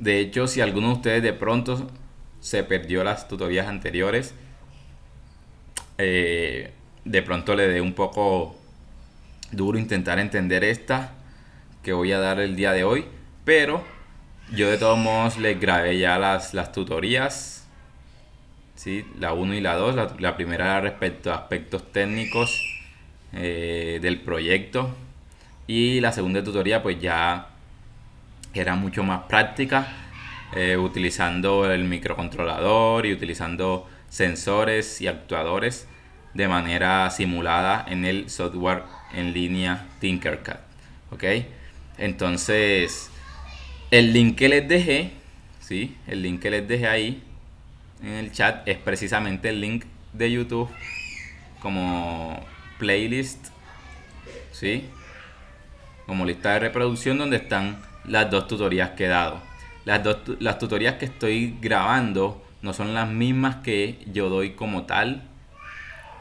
De hecho, si alguno de ustedes de pronto se perdió las tutorías anteriores, de pronto le dé un poco duro intentar entender esta que voy a dar el día de hoy, pero yo de todos modos les grabé ya las tutorías, ¿sí? La uno y la 2. La primera era respecto a aspectos técnicos del proyecto, y la segunda tutoría pues ya era mucho más práctica, utilizando el microcontrolador y utilizando sensores y actuadores de manera simulada en el software en línea Tinkercad. ¿Ok? Entonces, el link que les dejé, ¿sí? El link que les dejé ahí en el chat es precisamente el link de YouTube como playlist, ¿sí? Como lista de reproducción donde están las dos tutorías que he dado. Las tutorías que estoy grabando no son las mismas que yo doy como tal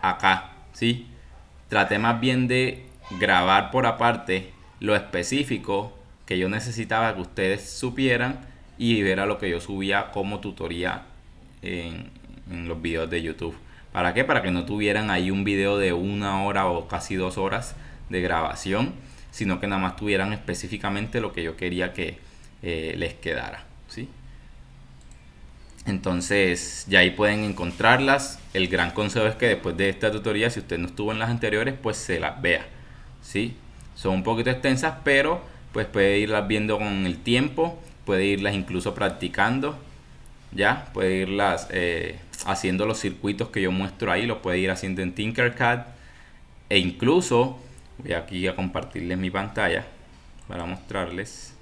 acá, ¿sí? Traté más bien de grabar por aparte lo específico que yo necesitaba que ustedes supieran, y ver a lo que yo subía como tutoría en, en los videos de YouTube. ¿Para qué? Para que no tuvieran ahí un video de 1 hora o casi 2 horas de grabación, sino que nada más tuvieran específicamente lo que yo quería que les quedara, ¿sí? Entonces ya ahí pueden encontrarlas. El gran consejo es que después de esta tutoría, si usted no estuvo en las anteriores, pues se las vea, ¿sí? Son un poquito extensas, pero pues puede irlas viendo con el tiempo, puede irlas incluso practicando, ya puede irlas haciendo los circuitos que yo muestro ahí, los puede ir haciendo en Tinkercad, e incluso voy aquí a compartirles mi pantalla para mostrarles.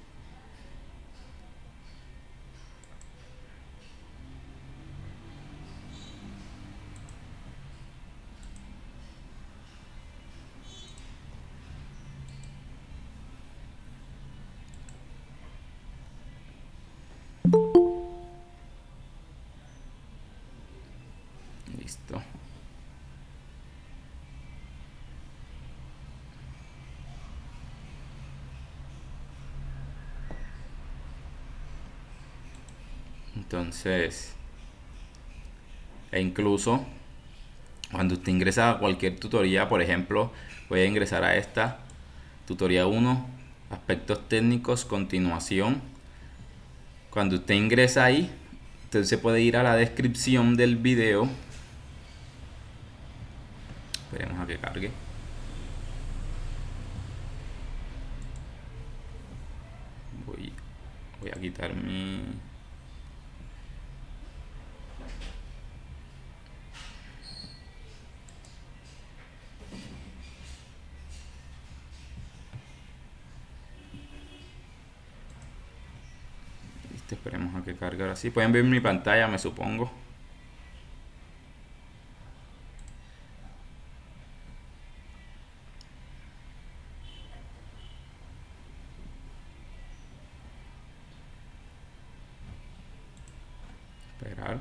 Listo. Entonces, e incluso cuando usted ingresa a cualquier tutoría, por ejemplo, voy a ingresar a esta tutoría 1, aspectos técnicos, continuación. Cuando usted ingresa ahí, usted se puede ir a la descripción del video. Esperemos a que cargue. Voy, voy a quitar mi... Listo, esperemos a que cargue ahora sí. Pueden ver mi pantalla, me supongo. Esperar.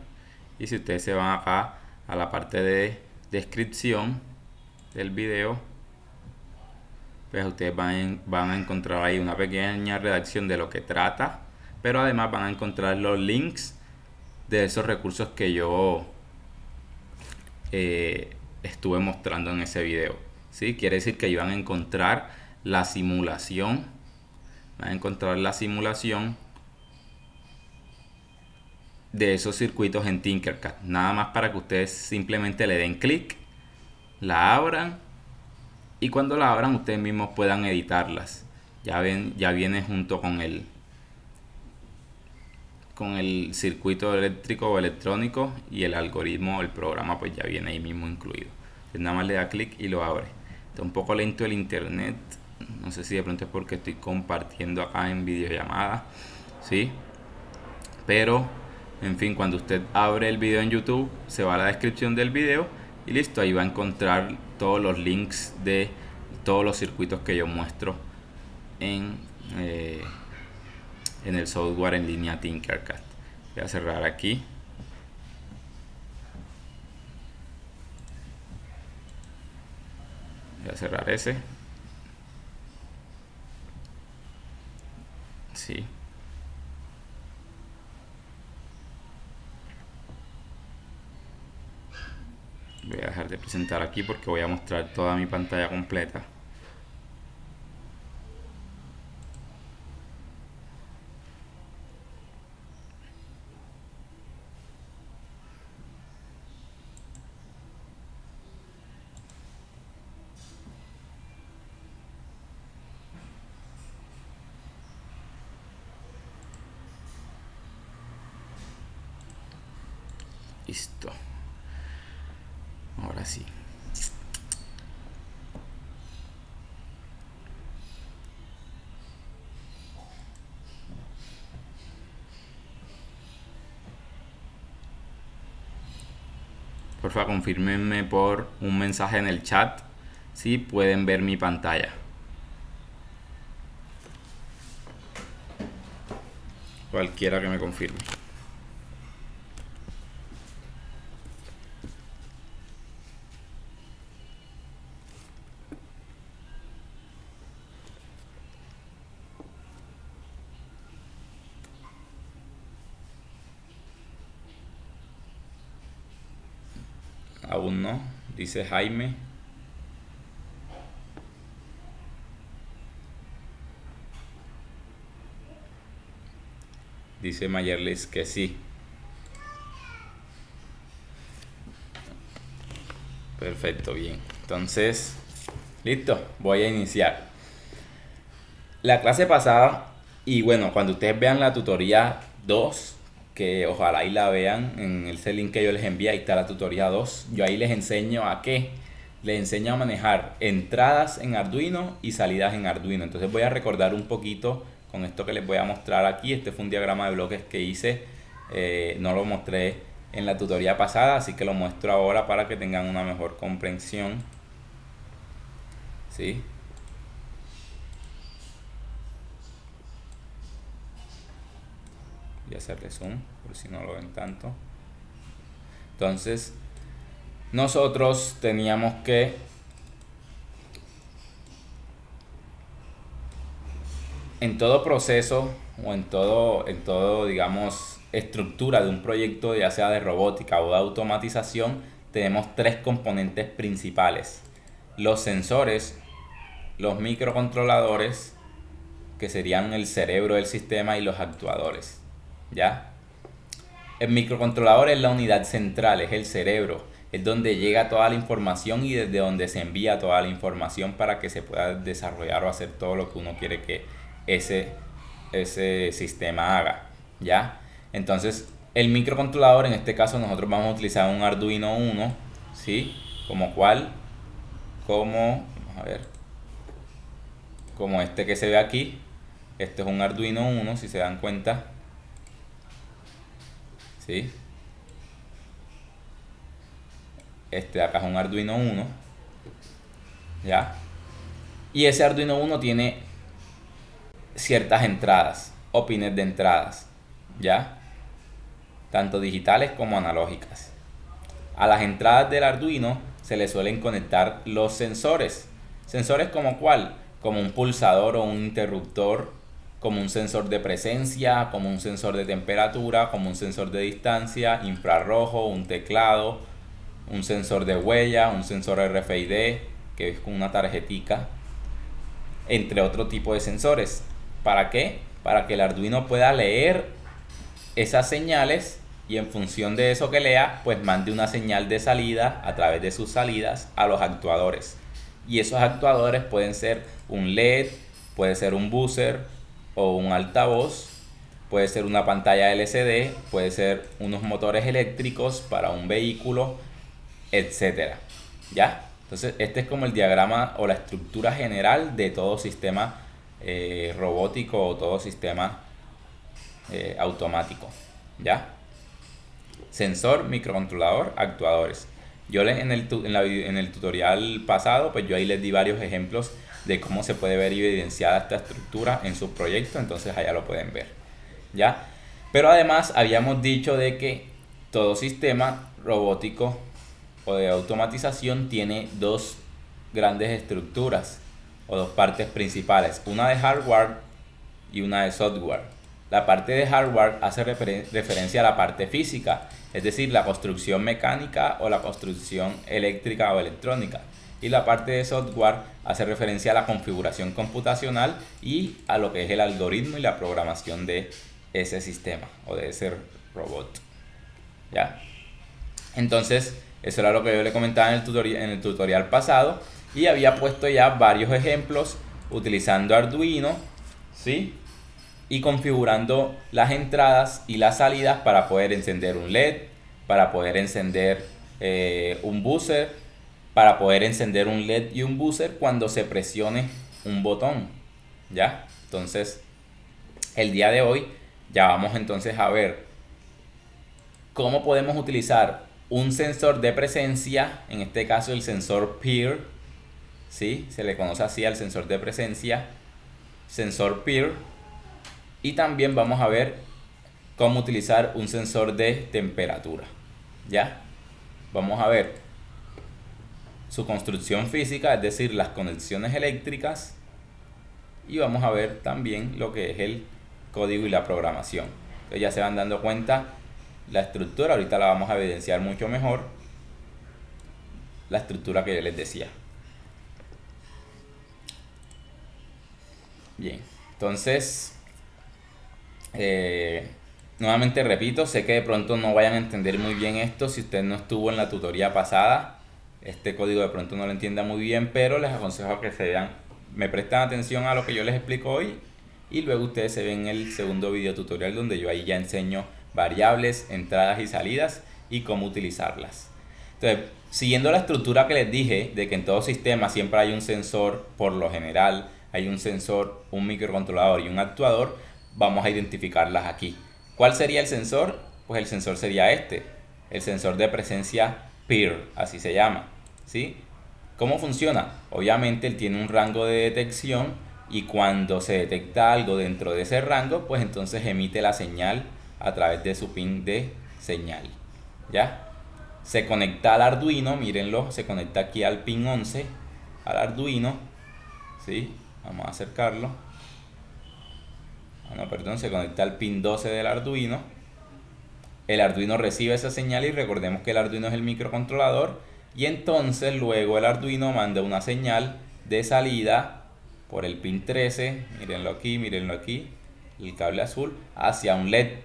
Y si ustedes se van acá a la parte de descripción del video, pues ustedes van a encontrar ahí una pequeña redacción de lo que trata, pero además van a encontrar los links de esos recursos que yo estuve mostrando en ese video, ¿sí? Quiere decir que ahí van a encontrar la simulación, van a encontrar la simulación de esos circuitos en Tinkercad, nada más para que ustedes simplemente le den clic, la abran, y cuando la abran ustedes mismos puedan editarlas. Ya ven, ya viene junto con el circuito eléctrico o electrónico, y el algoritmo, el programa, pues ya viene ahí mismo incluido. Entonces nada más le da clic y lo abre. Está un poco lento el internet, no sé si de pronto es porque estoy compartiendo acá en videollamada, ¿sí? Pero en fin, cuando usted abre el video en YouTube, se va a la descripción del video y listo, ahí va a encontrar todos los links de todos los circuitos que yo muestro en, eh, en el software en línea Tinkercad. Voy a cerrar aquí. Voy a cerrar ese. Sí. dejar de presentar aquí porque voy a mostrar toda mi pantalla completa. Listo. Ahora sí. Porfa, confírmenme por un mensaje en el chat si pueden ver mi pantalla. Cualquiera que me confirme. Aún no, dice Jaime. Dice Mayerlis que sí. Perfecto, bien. Entonces, listo, voy a iniciar. La clase pasada, y bueno, cuando ustedes vean la tutoría 2, que ojalá y la vean en ese link que yo les envié, ahí está la tutoría 2. Yo ahí les enseño a qué. Les enseño a manejar entradas en Arduino y salidas en Arduino. Entonces voy a recordar un poquito con esto que les voy a mostrar aquí. Este fue un diagrama de bloques que hice. No lo mostré en la tutoría pasada, así que lo muestro ahora para que tengan una mejor comprensión. ¿Sí? Voy a hacerle zoom por si no lo ven tanto. Entonces, nosotros teníamos que en todo proceso o en todo digamos estructura de un proyecto, ya sea de robótica o de automatización, tenemos tres componentes principales: los sensores, los microcontroladores, que serían el cerebro del sistema, y los actuadores. ¿Ya? El microcontrolador es la unidad central, es el cerebro, es donde llega toda la información y desde donde se envía toda la información para que se pueda desarrollar o hacer todo lo que uno quiere que ese sistema haga. ¿Ya? Entonces, el microcontrolador, en este caso nosotros vamos a utilizar un Arduino Uno, ¿sí? Vamos a ver, como este que se ve aquí. Este es un Arduino Uno, si se dan cuenta. ¿Sí? Este de acá es un Arduino Uno. ¿Ya? Y ese Arduino Uno tiene ciertas entradas o pines de entradas, ¿ya? Tanto digitales como analógicas. A las entradas del Arduino se le suelen conectar los sensores. ¿Sensores como cuál? Como un pulsador o un interruptor, como un sensor de presencia, como un sensor de temperatura, como un sensor de distancia, infrarrojo, un teclado, un sensor de huella, un sensor RFID, que es con una tarjetica, entre otro tipo de sensores. ¿Para qué? Para que el Arduino pueda leer esas señales y en función de eso que lea, pues mande una señal de salida a través de sus salidas a los actuadores. Y esos actuadores pueden ser un LED, puede ser un buzzer o un altavoz, puede ser una pantalla LCD, puede ser unos motores eléctricos para un vehículo, etcétera. ¿Ya? Entonces este es como el diagrama o la estructura general de todo sistema robótico o todo sistema automático. ¿Ya? Sensor, microcontrolador, actuadores. Yo en el tutorial pasado, pues yo ahí les di varios ejemplos de cómo se puede ver evidenciada esta estructura en sus proyectos, entonces allá lo pueden ver. ¿Ya? Pero además habíamos dicho de que todo sistema robótico o de automatización tiene dos grandes estructuras o dos partes principales, una de hardware y una de software. La parte de hardware hace referencia a la parte física, es decir, la construcción mecánica o la construcción eléctrica o electrónica. Y la parte de software hace referencia a la configuración computacional y a lo que es el algoritmo y la programación de ese sistema o de ese robot. ¿Ya? Entonces, eso era lo que yo le comentaba en el tutorial pasado, y había puesto ya varios ejemplos utilizando Arduino, ¿sí? Y configurando las entradas y las salidas para poder encender un LED, para poder encender un buzzer, para poder encender un LED y un buzzer cuando se presione un botón, ¿ya? Entonces, el día de hoy ya vamos entonces a ver cómo podemos utilizar un sensor de presencia, en este caso el sensor PEER, ¿sí? Se le conoce así al sensor de presencia, sensor PEER. Y también vamos a ver cómo utilizar un sensor de temperatura, ¿ya? Vamos a ver su construcción física, es decir, las conexiones eléctricas, y vamos a ver también lo que es el código y la programación. Entonces ya se van dando cuenta la estructura, ahorita la vamos a evidenciar mucho mejor, la estructura que yo les decía. Bien, entonces nuevamente repito, sé que de pronto no vayan a entender muy bien esto si usted no estuvo en la tutoría pasada. Este código de pronto no lo entienda muy bien, pero les aconsejo que se vean, me prestan atención a lo que yo les explico hoy, y luego ustedes se ven el segundo video tutorial donde yo ahí ya enseño variables, entradas y salidas y cómo utilizarlas. Entonces, siguiendo la estructura que les dije de que en todo sistema siempre hay un sensor, por lo general hay un sensor, un microcontrolador y un actuador, vamos a identificarlas aquí. ¿Cuál sería el sensor? Pues el sensor sería este, el sensor de presencia PEER, así se llama, ¿sí? ¿Cómo funciona? Obviamente él tiene un rango de detección, y cuando se detecta algo dentro de ese rango, pues entonces emite la señal a través de su pin de señal, ¿ya? Se conecta al Arduino, mírenlo, se conecta aquí al pin 11, al Arduino, ¿sí? Vamos a acercarlo. No, perdón, se conecta al pin 12 del Arduino. El Arduino recibe esa señal, y recordemos que el Arduino es el microcontrolador, y entonces luego el Arduino manda una señal de salida por el pin 13, mírenlo aquí, el cable azul, hacia un LED,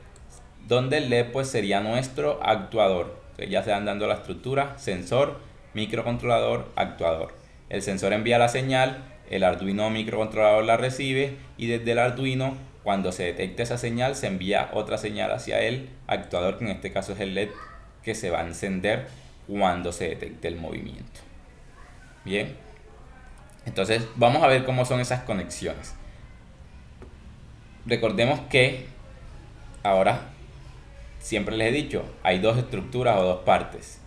donde el LED pues sería nuestro actuador. Entonces ya se van dando la estructura: sensor, microcontrolador, actuador. El sensor envía la señal, el Arduino microcontrolador la recibe, y desde el Arduino, cuando se detecta esa señal, se envía otra señal hacia el actuador, que en este caso es el LED, que se va a encender cuando se detecte el movimiento. Bien, entonces vamos a ver cómo son esas conexiones. Recordemos que ahora, siempre les he dicho, hay dos estructuras o dos partes,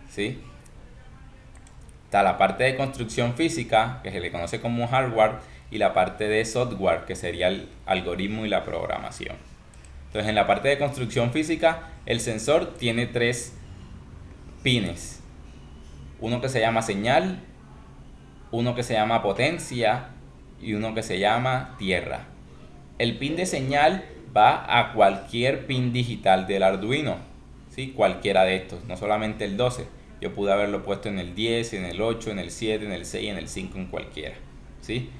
¿sí? Está la parte de construcción física, que se le conoce como hardware, y la parte de software, que sería el algoritmo y la programación. Entonces, en la parte de construcción física, el sensor tiene 3 pines: uno que se llama señal, uno que se llama potencia y uno que se llama tierra. El pin de señal va a cualquier pin digital del Arduino, ¿sí? Cualquiera de estos, no solamente el 12. Yo pude haberlo puesto en el 10, en el 8, en el 7, en el 6, en el 5, en cualquiera, ¿sí?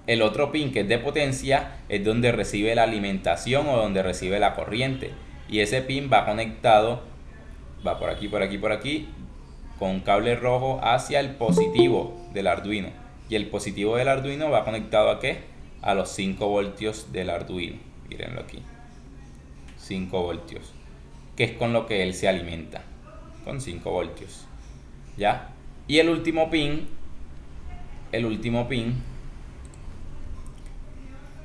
El otro pin, que es de potencia, es donde recibe la alimentación o donde recibe la corriente, y ese pin va conectado, va por aquí, por aquí, por aquí, con un cable rojo hacia el positivo del Arduino, y el positivo del Arduino va conectado ¿a qué? A los 5 voltios del Arduino, mírenlo aquí, 5 voltios, que es con lo que él se alimenta, con 5 voltios, ¿ya? Y el último pin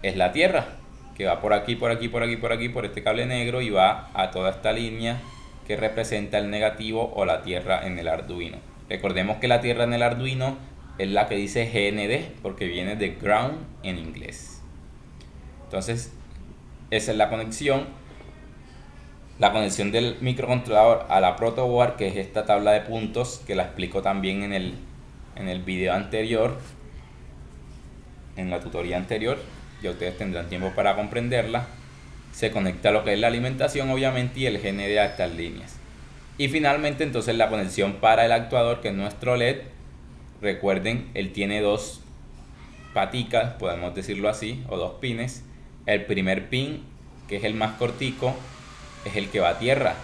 es la tierra, que va por aquí, por aquí, por aquí, por aquí, por este cable negro, y va a toda esta línea que representa el negativo o la tierra en el Arduino. Recordemos que la tierra en el Arduino es la que dice GND, porque viene de ground en inglés. Entonces, esa es la conexión del microcontrolador a la protoboard, que es esta tabla de puntos que la explico también en el video anterior, en la tutoría anterior. Ya ustedes tendrán tiempo para comprenderla. se conecta a lo que es la alimentación, obviamente, y el GND a estas líneas. Y finalmente entonces la conexión para el actuador, que es nuestro LED. Recuerden, él tiene dos paticas, podemos decirlo así, o dos pines. El primer pin, que es el más cortico, es el que va a tierra.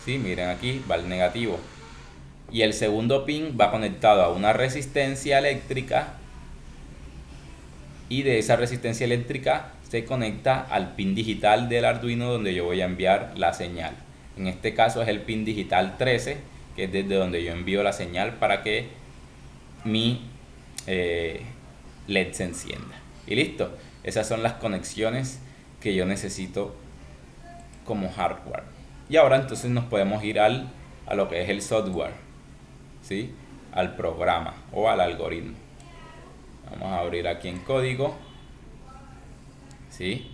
¿Sí? Miren aquí, va al negativo. Y el segundo pin va conectado a una resistencia eléctrica, y de esa resistencia eléctrica se conecta al pin digital del Arduino, donde yo voy a enviar la señal. En este caso es el pin digital 13, que es desde donde yo envío la señal para que mi LED se encienda. Y listo, esas son las conexiones que yo necesito como hardware. Y ahora entonces nos podemos ir a lo que es el software, ¿sí? Al programa o al algoritmo. Vamos a abrir aquí en código, ¿sí?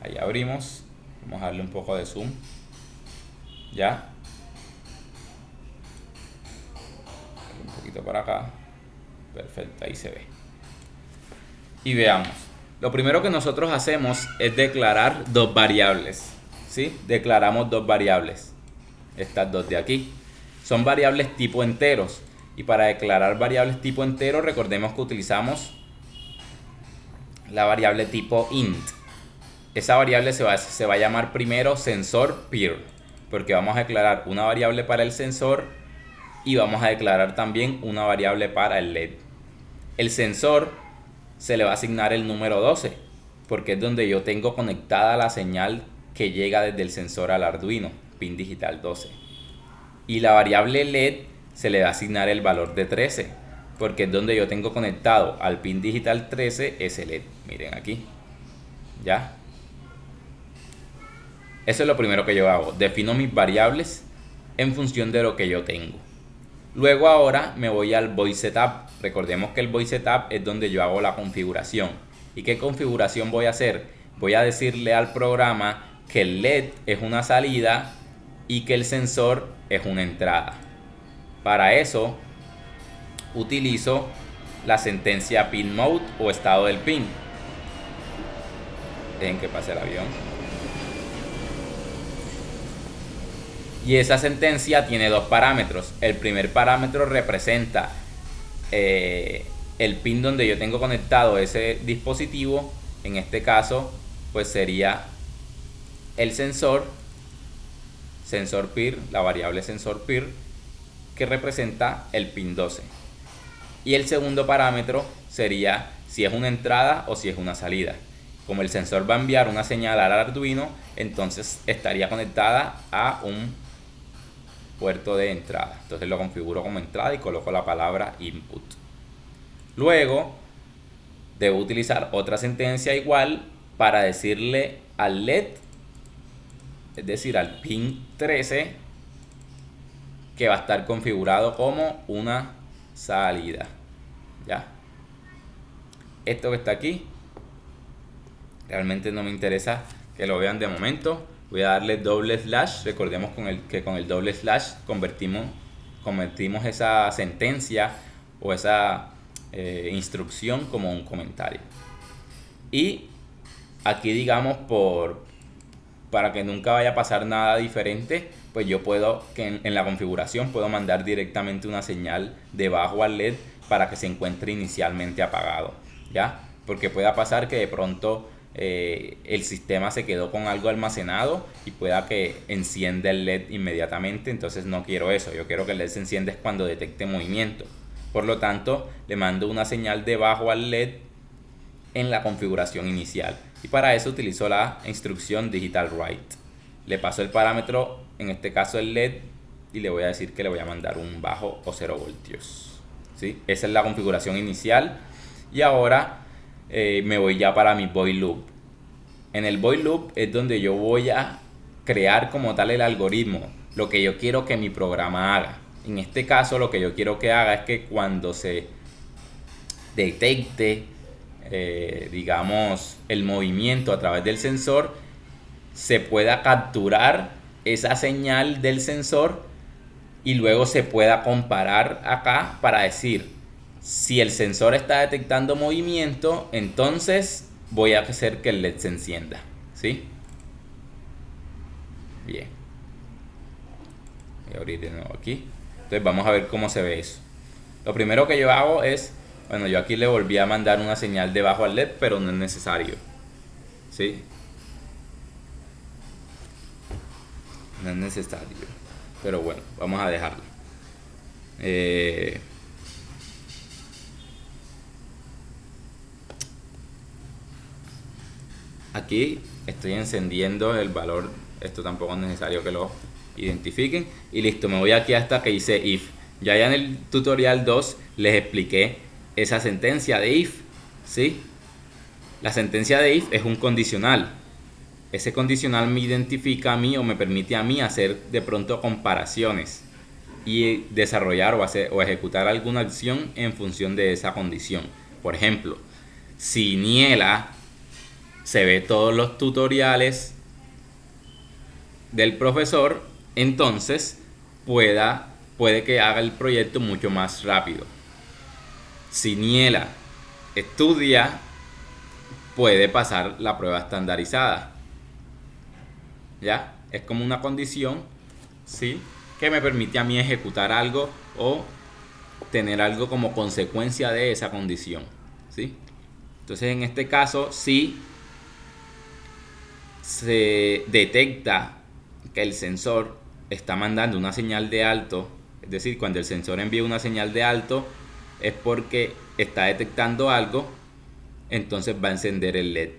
Ahí abrimos. Vamos a darle un poco de zoom. Ya. Un poquito para acá. Perfecto, ahí se ve. Y veamos. Lo primero que nosotros hacemos es declarar dos variables, ¿sí? Declaramos dos variables. Estas dos de aquí. Son variables tipo enteros. Y para declarar variables tipo entero, recordemos que utilizamos la variable tipo int. Esa variable se va a llamar primero sensor peer, porque vamos a declarar una variable para el sensor y vamos a declarar también una variable para el LED. El sensor se le va a asignar el número 12, porque es donde yo tengo conectada la señal que llega desde el sensor al Arduino, pin digital 12. Y la variable LED se le va a asignar el valor de 13, porque es donde yo tengo conectado al pin digital 13 ese LED. Miren aquí. ¿Ya? Eso es lo primero que yo hago. Defino mis variables en función de lo que yo tengo. Luego ahora me voy al void setup. Recordemos que el void setup es donde yo hago la configuración. ¿Y qué configuración voy a hacer? Voy a decirle al programa que el LED es una salida y que el sensor es una entrada. Para eso utilizo la sentencia pin mode o estado del pin. Dejen que pase el avión. Y esa sentencia tiene dos parámetros. El primer parámetro representa el pin donde yo tengo conectado ese dispositivo. En este caso, pues sería el sensor peer, la variable sensor peer, que representa el pin 12. Y el segundo parámetro sería si es una entrada o si es una salida. Como el sensor va a enviar una señal al Arduino, entonces estaría conectada a un puerto de entrada. Entonces lo configuro como entrada y coloco la palabra input. Luego debo utilizar otra sentencia igual para decirle al LED, es decir, al pin 13, que va a estar configurado como una salida. ¿Ya? Esto que está aquí realmente no me interesa que lo vean de momento. Voy a darle doble slash. Recordemos que con el doble slash convertimos esa sentencia o esa instrucción como un comentario. Y aquí, digamos, para que nunca vaya a pasar nada diferente, pues yo puedo, en la configuración, puedo mandar directamente una señal debajo al LED para que se encuentre inicialmente apagado, ¿ya? Porque pueda pasar que de pronto el sistema se quedó con algo almacenado y pueda que encienda el LED inmediatamente. Entonces no quiero eso. Yo quiero que el LED se encienda cuando detecte movimiento. Por lo tanto, le mando una señal debajo al LED en la configuración inicial. Y para eso utilizo la instrucción digital write. Le paso el parámetro, en este caso el LED, y le voy a decir que le voy a mandar un bajo o 0 voltios. ¿Sí? Esa es la configuración inicial. Y ahora me voy ya para mi void loop. En el void loop es donde yo voy a crear como tal el algoritmo, lo que yo quiero que mi programa haga. En este caso lo que yo quiero que haga es que cuando se detecte digamos el movimiento a través del sensor, se pueda capturar esa señal del sensor y luego se pueda comparar acá para decir si el sensor está detectando movimiento, entonces voy a hacer que el LED se encienda, ¿sí? Bien. Voy a abrir de nuevo aquí. Entonces vamos a ver cómo se ve eso. Lo primero que yo hago es, bueno, yo aquí le volví a mandar una señal debajo al LED, pero no es necesario. ¿Sí? No es necesario. Pero bueno, vamos a dejarlo. Aquí estoy encendiendo el valor. Esto tampoco es necesario que lo identifiquen. Y listo, me voy aquí hasta que hice if. Ya en el tutorial 2 les expliqué esa sentencia de if. ¿Sí? La sentencia de if es un condicional. Ese condicional me identifica a mí o me permite a mí hacer de pronto comparaciones y desarrollar o ejecutar alguna acción en función de esa condición. Por ejemplo, si Niela se ve todos los tutoriales del profesor, entonces puede que haga el proyecto mucho más rápido. Si Niela estudia, puede pasar la prueba estandarizada. ¿Ya? Es como una condición, ¿sí?, que me permite a mí ejecutar algo o tener algo como consecuencia de esa condición, ¿sí? Entonces en este caso, si se detecta que el sensor está mandando una señal de alto, es decir, cuando el sensor envía una señal de alto es porque está detectando algo, entonces va a encender el LED.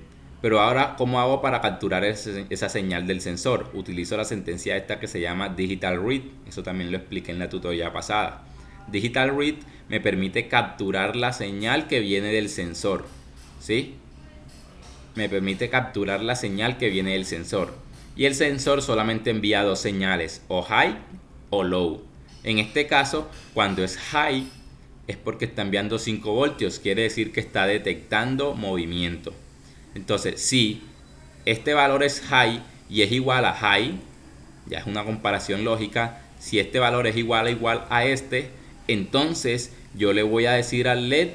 Pero ahora, ¿cómo hago para capturar esa señal del sensor? Utilizo la sentencia esta que se llama Digital Read. Eso también lo expliqué en la tutoría pasada. Digital Read me permite capturar la señal que viene del sensor. ¿Sí? Me permite capturar la señal que viene del sensor. Y el sensor solamente envía dos señales, o high o low. En este caso, cuando es high, es porque está enviando 5 voltios. Quiere decir que está detectando movimiento. Entonces, si este valor es high y es igual a high, ya es una comparación lógica. Si este valor es igual a este, entonces yo le voy a decir al LED,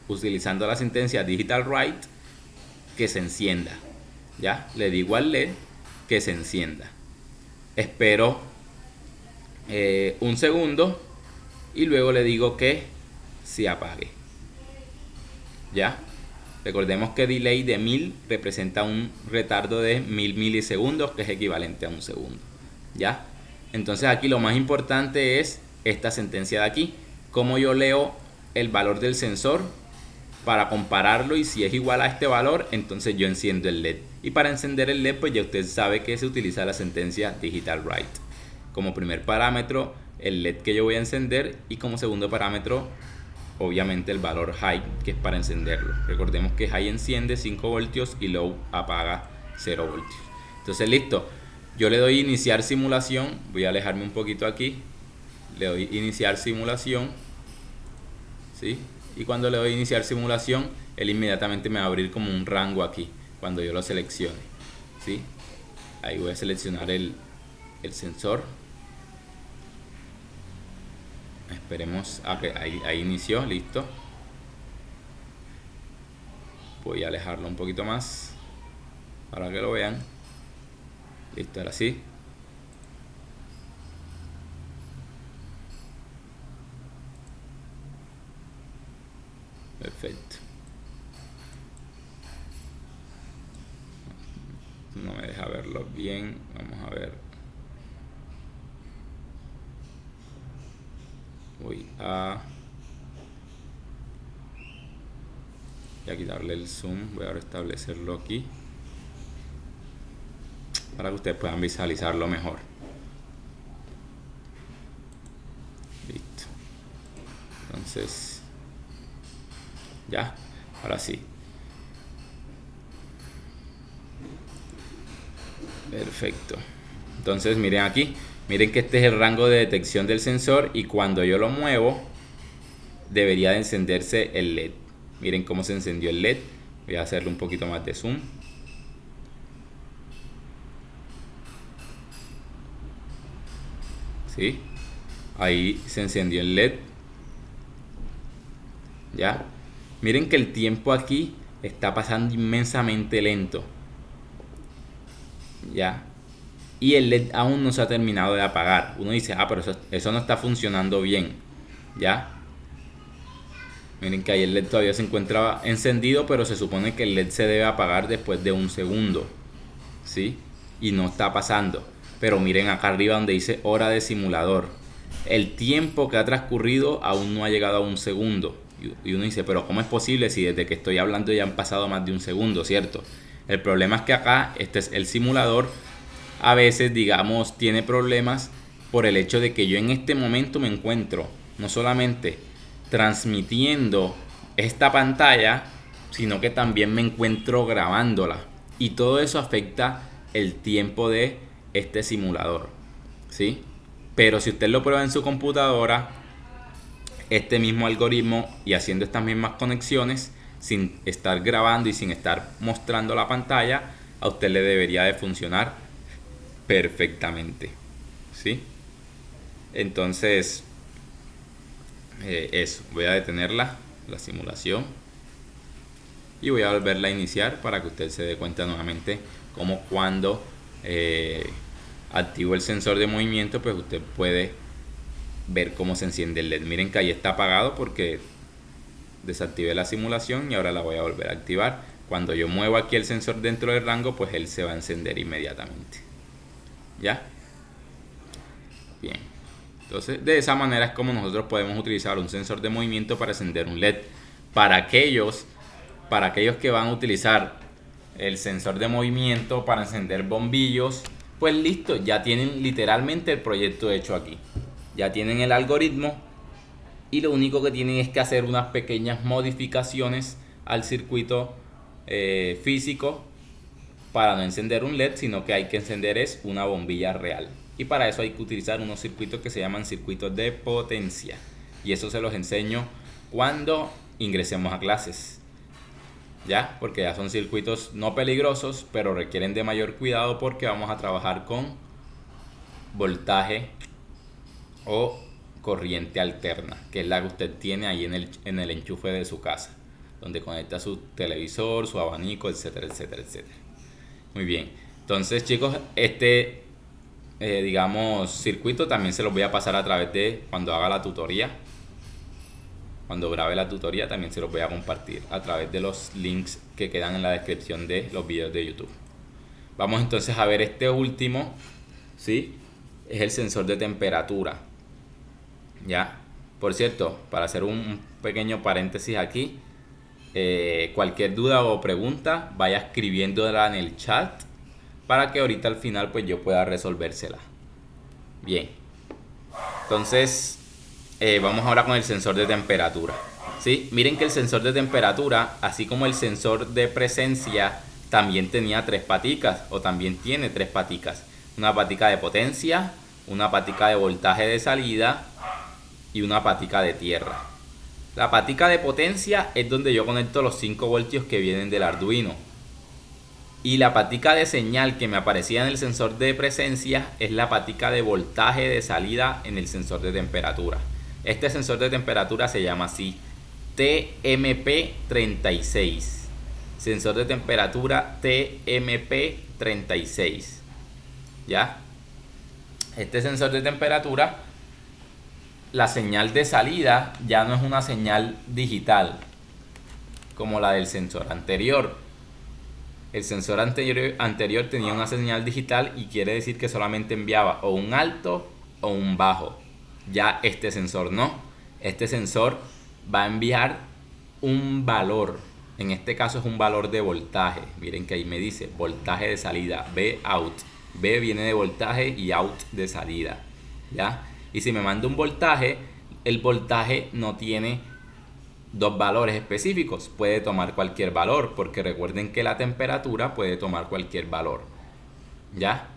utilizando la sentencia Digital Write, que se encienda. Ya, le digo al LED que se encienda. Espero un segundo y luego le digo que se apague. Ya. Recordemos que delay de 1000 representa un retardo de 1000 milisegundos, que es equivalente a un segundo. ¿Ya? Entonces aquí lo más importante es esta sentencia de aquí. Cómo yo leo el valor del sensor para compararlo, y si es igual a este valor, entonces yo enciendo el LED. Y para encender el LED, pues ya usted sabe que se utiliza la sentencia Digital Write. Como primer parámetro, el LED que yo voy a encender, y como segundo parámetro, obviamente el valor high, que es para encenderlo. Recordemos que high enciende 5 voltios y low apaga 0 voltios. Entonces listo, yo le doy iniciar simulación. Voy a alejarme un poquito aquí. Le doy iniciar simulación, ¿sí? Y cuando le doy iniciar simulación, él inmediatamente me va a abrir como un rango aquí cuando yo lo seleccione, ¿sí? Ahí voy a seleccionar el sensor. Esperemos a que ahí inició, listo. Voy a alejarlo un poquito más para que lo vean. Listo, ahora sí. Perfecto. No me deja verlo bien. Vamos a ver. Voy a quitarle el zoom. Voy a restablecerlo aquí para que ustedes puedan visualizarlo mejor. Listo. Entonces, ya, ahora sí. Perfecto. Entonces miren aquí, miren que este es el rango de detección del sensor, y cuando yo lo muevo debería de encenderse el LED. Miren cómo se encendió el LED. Voy a hacerle un poquito más de zoom. ¿Sí? Ahí se encendió el LED. ¿Ya? Miren que el tiempo aquí está pasando inmensamente lento. ¿Ya? y el LED aún no se ha terminado de apagar. Uno dice, pero eso no está funcionando bien, ¿ya? Miren que ahí el LED todavía se encuentra encendido, pero se supone que el LED se debe apagar después de 1 segundo, ¿sí? Y no está pasando. Pero miren acá arriba donde dice hora de simulador. El tiempo que ha transcurrido aún no ha llegado a 1 segundo. Y uno dice, pero ¿cómo es posible si desde que estoy hablando ya han pasado más de 1 segundo, ¿cierto? El problema es que acá, este es el simulador, a veces, digamos, tiene problemas por el hecho de que yo en este momento me encuentro no solamente transmitiendo esta pantalla, sino que también me encuentro grabándola. Y todo eso afecta el tiempo de este simulador, ¿sí? Pero si usted lo prueba en su computadora, este mismo algoritmo y haciendo estas mismas conexiones, sin estar grabando y sin estar mostrando la pantalla, a usted le debería de funcionar perfectamente, ¿sí? Entonces, eso, voy a detener la simulación y voy a volverla a iniciar para que usted se dé cuenta nuevamente como cuando activo el sensor de movimiento, pues usted puede ver cómo se enciende el LED. Miren que ahí está apagado porque desactivé la simulación y ahora la voy a volver a activar. Cuando yo muevo aquí el sensor dentro del rango, pues él se va a encender inmediatamente. ¿Ya? Bien. Entonces, de esa manera es como nosotros podemos utilizar un sensor de movimiento para encender un LED. Para aquellos que van a utilizar el sensor de movimiento para encender bombillos, pues listo, ya tienen literalmente el proyecto hecho aquí. Ya tienen el algoritmo y lo único que tienen es que hacer unas pequeñas modificaciones al circuito físico para no encender un LED, sino que hay que encender es una bombilla real. Y para eso hay que utilizar unos circuitos que se llaman circuitos de potencia. Y eso se los enseño cuando ingresemos a clases. ¿Ya? Porque ya son circuitos no peligrosos, pero requieren de mayor cuidado porque vamos a trabajar con voltaje o corriente alterna, que es la que usted tiene ahí en el enchufe de su casa, donde conecta su televisor, su abanico, etcétera, etcétera, etcétera. Muy bien. Entonces, chicos, digamos, circuito también se los voy a pasar a través de cuando haga la tutoría. Cuando grabe la tutoría también se los voy a compartir a través de los links que quedan en la descripción de los videos de YouTube. Vamos entonces a ver este último, ¿sí? Es el sensor de temperatura. ¿Ya? Por cierto, para hacer un pequeño paréntesis aquí, cualquier duda o pregunta, vaya escribiéndola en el chat para que ahorita al final pues yo pueda resolvérsela. Bien. Entonces, vamos ahora con el sensor de temperatura. ¿Sí? Miren que el sensor de temperatura, así como el sensor de presencia, también tenía 3 paticas, o también tiene 3 paticas. Una patica de potencia, una patica de voltaje de salida y una patica de tierra. La patica de potencia es donde yo conecto los 5 voltios que vienen del Arduino. Y la patica de señal que me aparecía en el sensor de presencia es la patica de voltaje de salida en el sensor de temperatura. Este sensor de temperatura se llama así, TMP36. Sensor de temperatura TMP36. ¿Ya? Este sensor de temperatura, la señal de salida ya no es una señal digital como la del sensor anterior. El sensor anterior tenía una señal digital y quiere decir que solamente enviaba o un alto o un bajo. Ya este sensor no. Este sensor va a enviar un valor. En este caso es un valor de voltaje. Miren que ahí me dice voltaje de salida, V out. V viene de voltaje y out de salida. ¿Ya? Y si me manda un voltaje, el voltaje no tiene 2 valores específicos. Puede tomar cualquier valor, porque recuerden que la temperatura puede tomar cualquier valor. ¿Ya?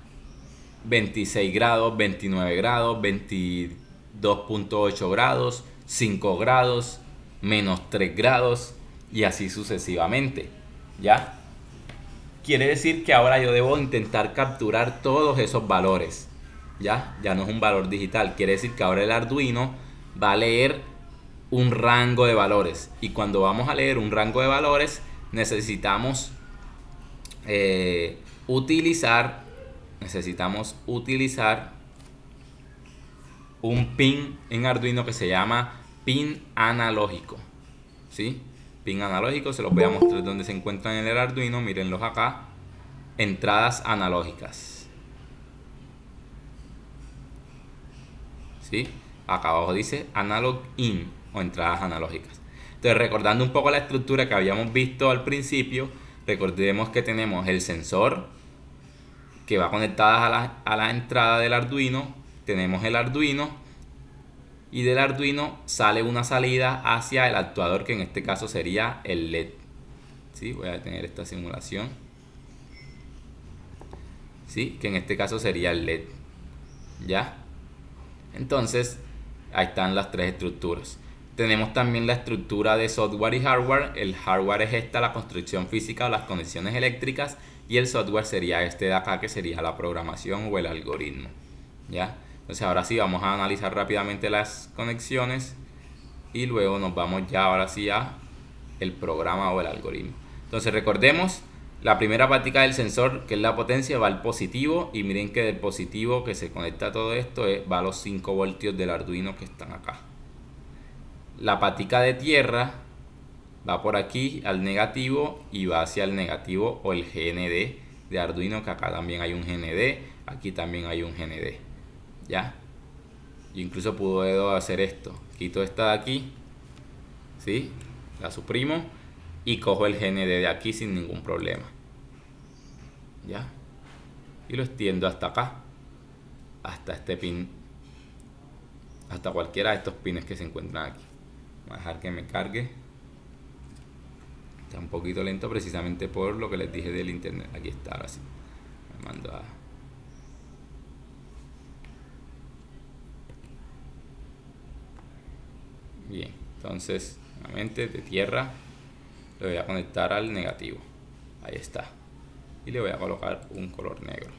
26 grados, 29 grados, 22.8 grados, 5 grados, menos 3 grados y así sucesivamente. ¿Ya? Quiere decir que ahora yo debo intentar capturar todos esos valores. ¿Ya? Ya no es un valor digital. Quiere decir que ahora el Arduino va a leer un rango de valores. Y cuando vamos a leer un rango de valores, necesitamos utilizar necesitamos utilizar un pin en Arduino que se llama pin analógico, ¿sí? Pin analógico, se los voy a mostrar donde se encuentran en el Arduino, mírenlos acá, entradas analógicas, ¿sí? Acá abajo dice analog in o entradas analógicas. Entonces, recordando un poco la estructura que habíamos visto al principio, recordemos que tenemos el sensor que va conectada a la entrada del Arduino, tenemos el Arduino y del Arduino sale una salida hacia el actuador, que en este caso sería el LED. ¿Sí? Voy a detener esta simulación. ¿Sí? Que en este caso sería el LED. ¿Ya? Entonces, ahí están las tres estructuras. Tenemos también la estructura de software y hardware. El hardware es esta, la construcción física o las conexiones eléctricas. Y el software sería este de acá, que sería la programación o el algoritmo. ¿Ya? Entonces ahora sí vamos a analizar rápidamente las conexiones. Y luego nos vamos ya ahora sí a el programa o el algoritmo. Entonces recordemos, la primera patica del sensor, que es la potencia, va al positivo. Y miren que del positivo que se conecta a todo esto va a los 5 voltios del Arduino que están acá. La patica de tierra va por aquí al negativo y va hacia el negativo o el GND de Arduino, que acá también hay un GND, aquí también hay un GND. ¿Ya? Yo incluso puedo hacer esto, quito esta de aquí, ¿sí? La suprimo y cojo el GND de aquí sin ningún problema. ¿Ya? Y lo extiendo hasta acá, hasta este pin, hasta cualquiera de estos pines que se encuentran aquí. Voy a dejar que me cargue. Está un poquito lento precisamente por lo que les dije del internet. Aquí está, ahora sí. Me mando a... Bien, entonces nuevamente de tierra le voy a conectar al negativo. Ahí está. Y le voy a colocar un color negro.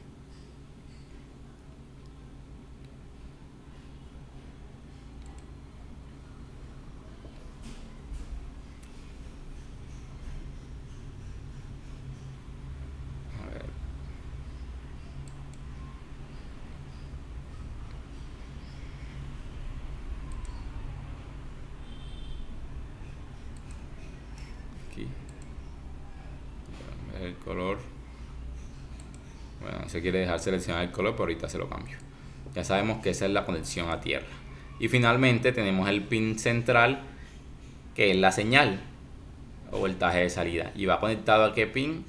El color, bueno, no se quiere dejar seleccionar el color, pero ahorita se lo cambio. Ya sabemos que esa es la conexión a tierra. Y finalmente tenemos el pin central, que es la señal o voltaje de salida, y va conectado a qué pin.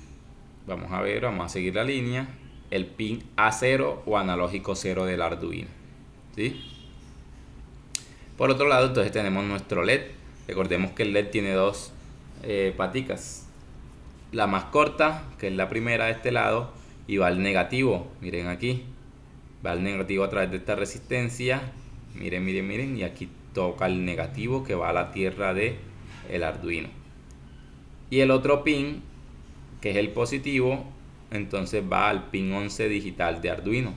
Vamos a ver, vamos a seguir la línea. El pin A0 o analógico 0 del Arduino, ¿sí? Por otro lado, entonces tenemos nuestro LED. Recordemos que el LED tiene dos paticas. La más corta, que es la primera de este lado, y va al negativo. Miren aquí, va al negativo a través de esta resistencia. Miren, miren, miren, y aquí toca el negativo que va a la tierra de el Arduino. Y el otro pin, que es el positivo, entonces va al pin 11 digital de Arduino,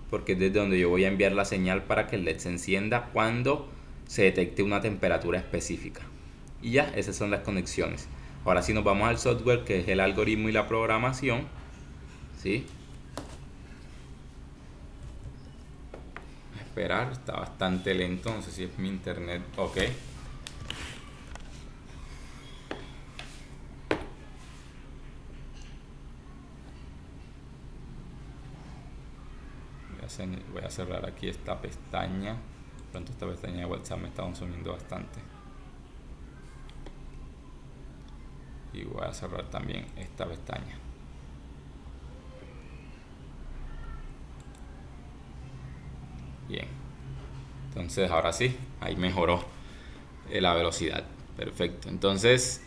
porque es desde donde yo voy a enviar la señal para que el LED se encienda cuando se detecte una temperatura específica. Y ya, esas son las conexiones. Ahora sí nos vamos al software, que es el algoritmo y la programación, ¿sí? Esperar, está bastante lento, no sé si es mi internet. Ok. Voy a cerrar aquí esta pestaña. Pronto esta pestaña de WhatsApp me está consumiendo bastante. Y voy a cerrar también esta pestaña. Bien, entonces ahora sí, ahí mejoró la velocidad. Perfecto, entonces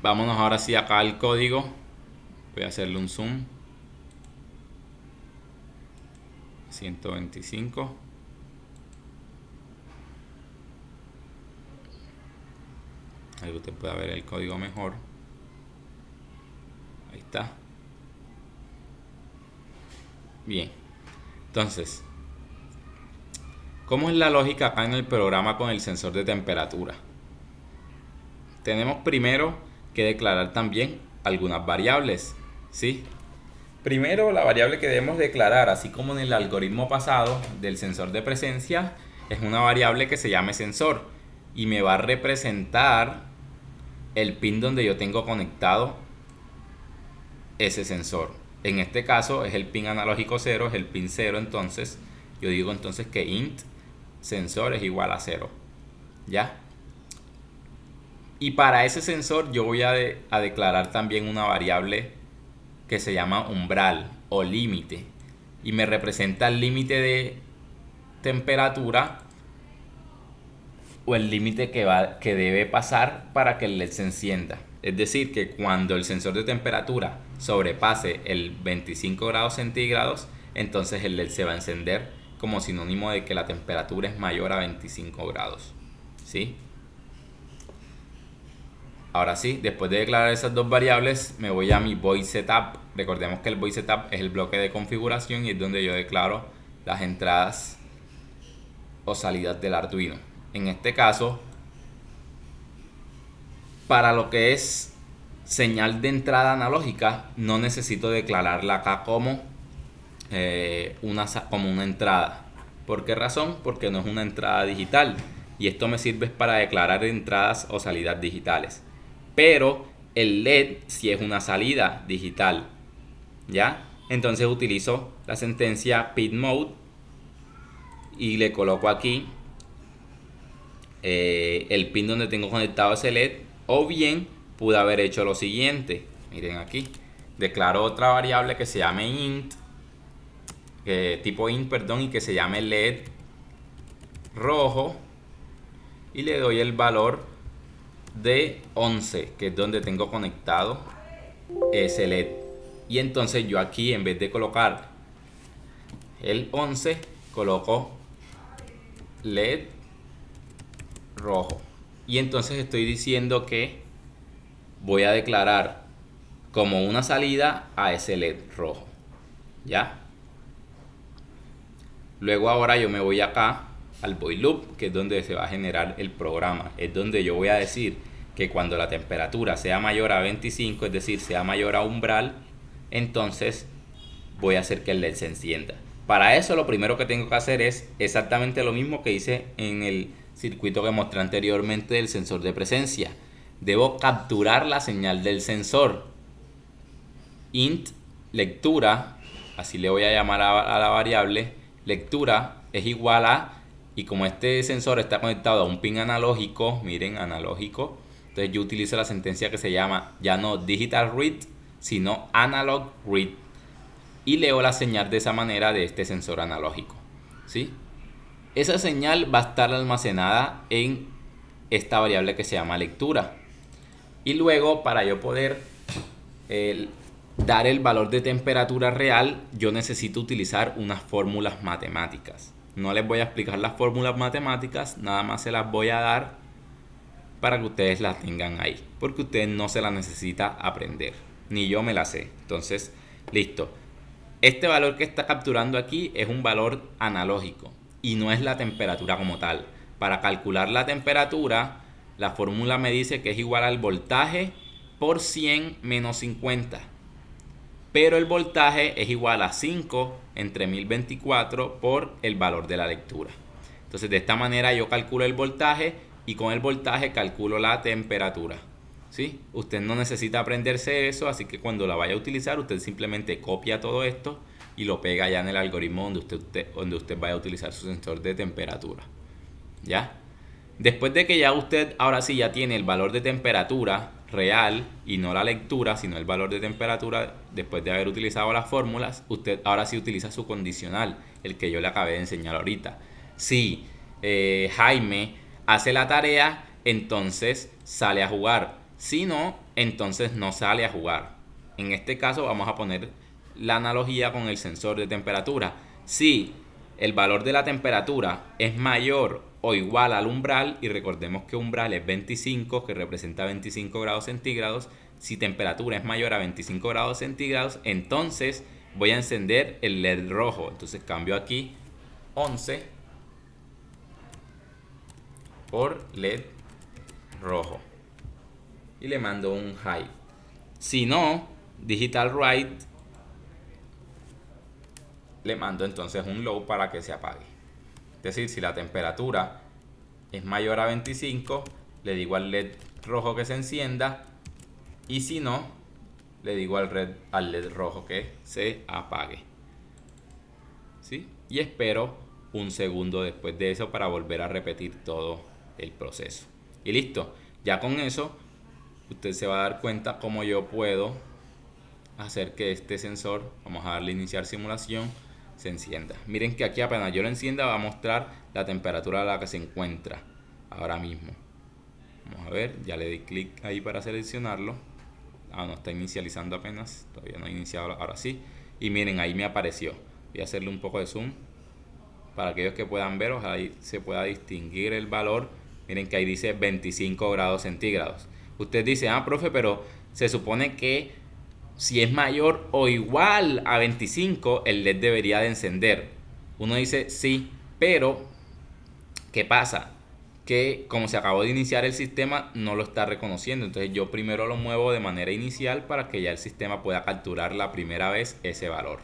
vámonos ahora sí acá al código. Voy a hacerle un zoom. 125. Ahí usted puede ver el código mejor. Ahí está. Bien, entonces, ¿cómo es la lógica acá en el programa con el sensor de temperatura? Tenemos primero que declarar también algunas variables, ¿sí? Primero, la variable que debemos declarar, así como en el algoritmo pasado del sensor de presencia, es una variable que se llame sensor y me va a representar el pin donde yo tengo conectado ese sensor. En este caso es el pin analógico 0, es el pin 0, entonces yo digo entonces que int sensor es igual a 0. ¿Ya? Y para ese sensor yo voy a declarar también una variable que se llama umbral o límite. Y me representa el límite de temperatura o el límite que debe pasar para que el LED se encienda. Es decir, que cuando el sensor de temperatura sobrepase el 25 grados centígrados, entonces el LED se va a encender como sinónimo de que la temperatura es mayor a 25 grados. ¿Sí? Ahora sí, después de declarar esas dos variables, me voy a mi void setup. Recordemos que el void setup es el bloque de configuración y es donde yo declaro las entradas o salidas del Arduino. En este caso, para lo que es señal de entrada analógica, no necesito declararla acá como una entrada. ¿Por qué razón? Porque no es una entrada digital. Y esto me sirve para declarar entradas o salidas digitales. Pero el LED sí es una salida digital. ¿Ya? Entonces utilizo la sentencia pin mode y le coloco aquí el pin donde tengo conectado ese LED. O bien pude haber hecho lo siguiente. Miren aquí. Declaro otra variable que se llame int. Tipo int, perdón, y que se llame LED rojo. Y le doy el valor de 11, que es donde tengo conectado ese LED. Y entonces yo aquí, en vez de colocar el 11, coloco LED rojo. Y entonces estoy diciendo que voy a declarar como una salida a ese LED rojo. ¿Ya? Luego ahora yo me voy acá al void loop, que es donde se va a generar el programa. Es donde yo voy a decir que cuando la temperatura sea mayor a 25, es decir, sea mayor a umbral, entonces voy a hacer que el LED se encienda. Para eso lo primero que tengo que hacer es exactamente lo mismo que hice en el circuito que mostré anteriormente del sensor de presencia. Debo capturar la señal del sensor. Int lectura, así le voy a llamar a la variable, lectura es igual a, y como este sensor está conectado a un pin analógico, miren, analógico, entonces yo utilizo la sentencia que se llama ya no digital read, sino analog read, y leo la señal de esa manera de este sensor analógico. ¿Sí? Esa señal va a estar almacenada en esta variable que se llama lectura. Y luego, para yo poder dar el valor de temperatura real, yo necesito utilizar unas fórmulas matemáticas. No les voy a explicar las fórmulas matemáticas, nada más se las voy a dar para que ustedes las tengan ahí, porque ustedes no se las necesita aprender, ni yo me las sé. Entonces, listo. Este valor que está capturando aquí es un valor analógico y no es la temperatura como tal. Para calcular la temperatura, la fórmula me dice que es igual al voltaje por 100 menos 50. Pero el voltaje es igual a 5 entre 1024 por el valor de la lectura. Entonces de esta manera yo calculo el voltaje y con el voltaje calculo la temperatura. ¿Sí? Usted no necesita aprenderse eso, así que cuando la vaya a utilizar usted simplemente copia todo esto y lo pega ya en el algoritmo donde usted vaya a utilizar su sensor de temperatura. ¿Ya? Después de que ya usted ahora sí ya tiene el valor de temperatura real y no la lectura, sino el valor de temperatura, después de haber utilizado las fórmulas, usted ahora sí utiliza su condicional, el que yo le acabé de enseñar ahorita. Si Jaime hace la tarea, entonces sale a jugar. Si no, entonces no sale a jugar. En este caso vamos a poner la analogía con el sensor de temperatura. Si el valor de la temperatura es mayor o igual al umbral, y recordemos que umbral es 25, que representa 25 grados centígrados, si temperatura es mayor a 25 grados centígrados, entonces voy a encender el LED rojo. Entonces cambio aquí 11 por LED rojo y le mando un high. Si no, digital write le mando entonces un low para que se apague. Es decir, si la temperatura es mayor a 25, le digo al LED rojo que se encienda, y si no, le digo al LED rojo que se apague. ¿Sí? Y espero un segundo después de eso para volver a repetir todo el proceso. Y listo. Ya con eso, usted se va a dar cuenta cómo yo puedo hacer que este sensor, vamos a darle iniciar simulación, se encienda. Miren que aquí apenas yo lo encienda va a mostrar la temperatura a la que se encuentra ahora mismo. Vamos a ver, ya le di clic ahí para seleccionarlo. No está inicializando apenas, todavía no ha iniciado, ahora sí. Y miren, ahí me apareció. Voy a hacerle un poco de zoom para aquellos que puedan ver, ojalá ahí se pueda distinguir el valor. Miren que ahí dice 25 grados centígrados. Usted dice, profe, pero se supone que si es mayor o igual a 25, el LED debería de encender. Uno dice, sí, pero ¿qué pasa? Que como se acabó de iniciar el sistema, no lo está reconociendo. Entonces yo primero lo muevo de manera inicial para que ya el sistema pueda capturar la primera vez ese valor.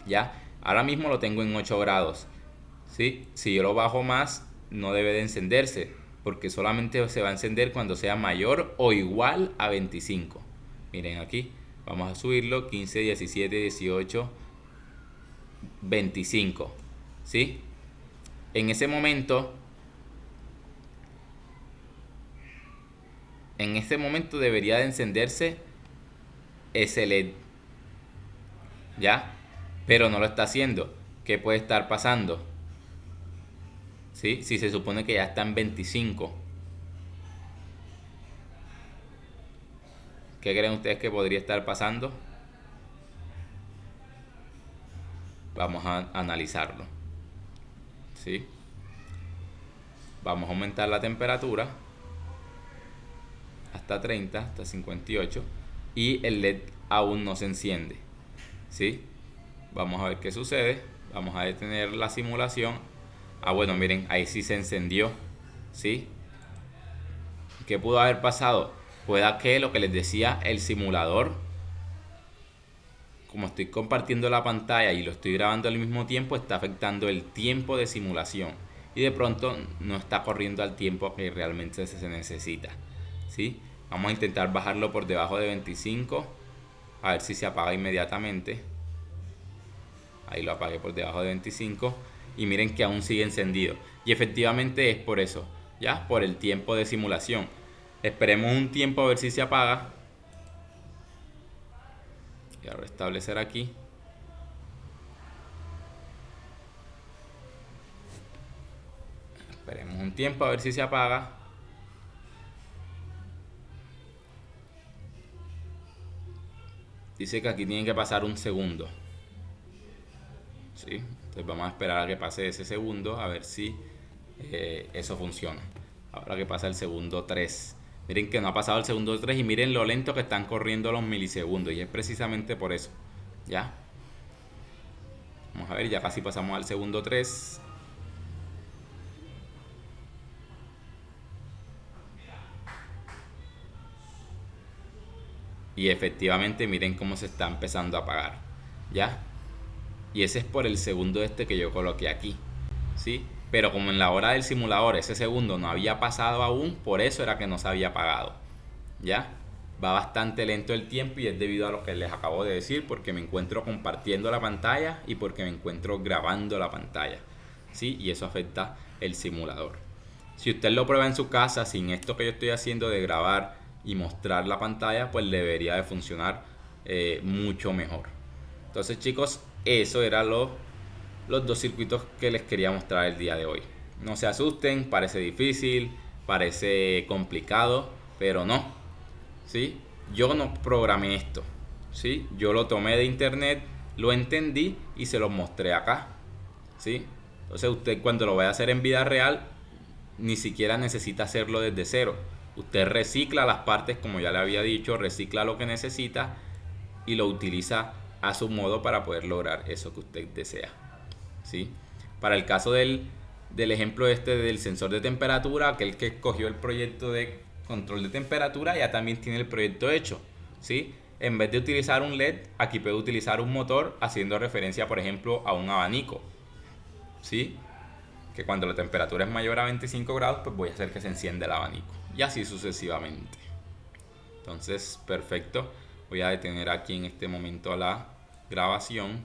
¿Ya? Ahora mismo lo tengo en 8 grados. ¿Sí? Si yo lo bajo más, no debe de encenderse, porque solamente se va a encender cuando sea mayor o igual a 25. Miren aquí, vamos a subirlo, 15, 17, 18, 25. ¿Sí? En ese momento debería de encenderse ese LED. ¿Ya? Pero no lo está haciendo. ¿Qué puede estar pasando? ¿Sí? Si se supone que ya está en 25. ¿Qué creen ustedes que podría estar pasando? Vamos a analizarlo. ¿Sí? Vamos a aumentar la temperatura hasta 30, hasta 58, y el LED aún no se enciende. ¿Sí? Vamos a ver qué sucede. Vamos a detener la simulación. Bueno, miren, ahí sí se encendió. ¿Sí? ¿Qué pudo haber pasado? Pueda que lo que les decía, el simulador, como estoy compartiendo la pantalla y lo estoy grabando al mismo tiempo, está afectando el tiempo de simulación. Y de pronto no está corriendo al tiempo que realmente se necesita. ¿Sí? Vamos a intentar bajarlo por debajo de 25. A ver si se apaga inmediatamente. Ahí lo apagué por debajo de 25. Y miren que aún sigue encendido. Y efectivamente es por eso. ¿Ya? Por el tiempo de simulación. Esperemos un tiempo a ver si se apaga. Y ahora restablecer aquí. Esperemos un tiempo a ver si se apaga. Dice que aquí tiene que pasar un segundo. ¿Sí? Entonces vamos a esperar a que pase ese segundo a ver si eso funciona. Ahora que pasa el segundo 3. Miren que no ha pasado el segundo 3 y miren lo lento que están corriendo los milisegundos. Y es precisamente por eso. ¿Ya? Vamos a ver, ya casi pasamos al segundo 3. Y efectivamente miren cómo se está empezando a apagar. ¿Ya? Y ese es por el segundo que yo coloqué aquí. ¿Sí? Pero como en la hora del simulador ese segundo no había pasado aún, por eso era que no se había apagado. ¿Ya? Va bastante lento el tiempo y es debido a lo que les acabo de decir, porque me encuentro compartiendo la pantalla y porque me encuentro grabando la pantalla. ¿Sí? Y eso afecta el simulador. Si usted lo prueba en su casa sin esto que yo estoy haciendo de grabar y mostrar la pantalla, pues debería de funcionar mucho mejor. Entonces, chicos, eso era los dos circuitos que les quería mostrar el día de hoy. No se asusten, parece difícil, parece complicado, pero no. ¿Sí? Yo no programé esto. ¿Sí? Yo lo tomé de internet, lo entendí y se lo mostré acá. ¿Sí? Entonces usted cuando lo vaya a hacer en vida real, ni siquiera necesita hacerlo desde cero. Usted recicla las partes, como ya le había dicho, recicla lo que necesita y lo utiliza a su modo para poder lograr eso que usted desea. ¿Sí? Para el caso del ejemplo del sensor de temperatura, aquel que escogió el proyecto de control de temperatura ya también tiene el proyecto hecho. ¿Sí? en vez de utilizar un LED, aquí puedo utilizar un motor haciendo referencia, por ejemplo, a un abanico. ¿Sí? Que cuando la temperatura es mayor a 25 grados, pues voy a hacer que se encienda el abanico. Y así sucesivamente. Entonces, perfecto. Voy a detener aquí en este momento la grabación.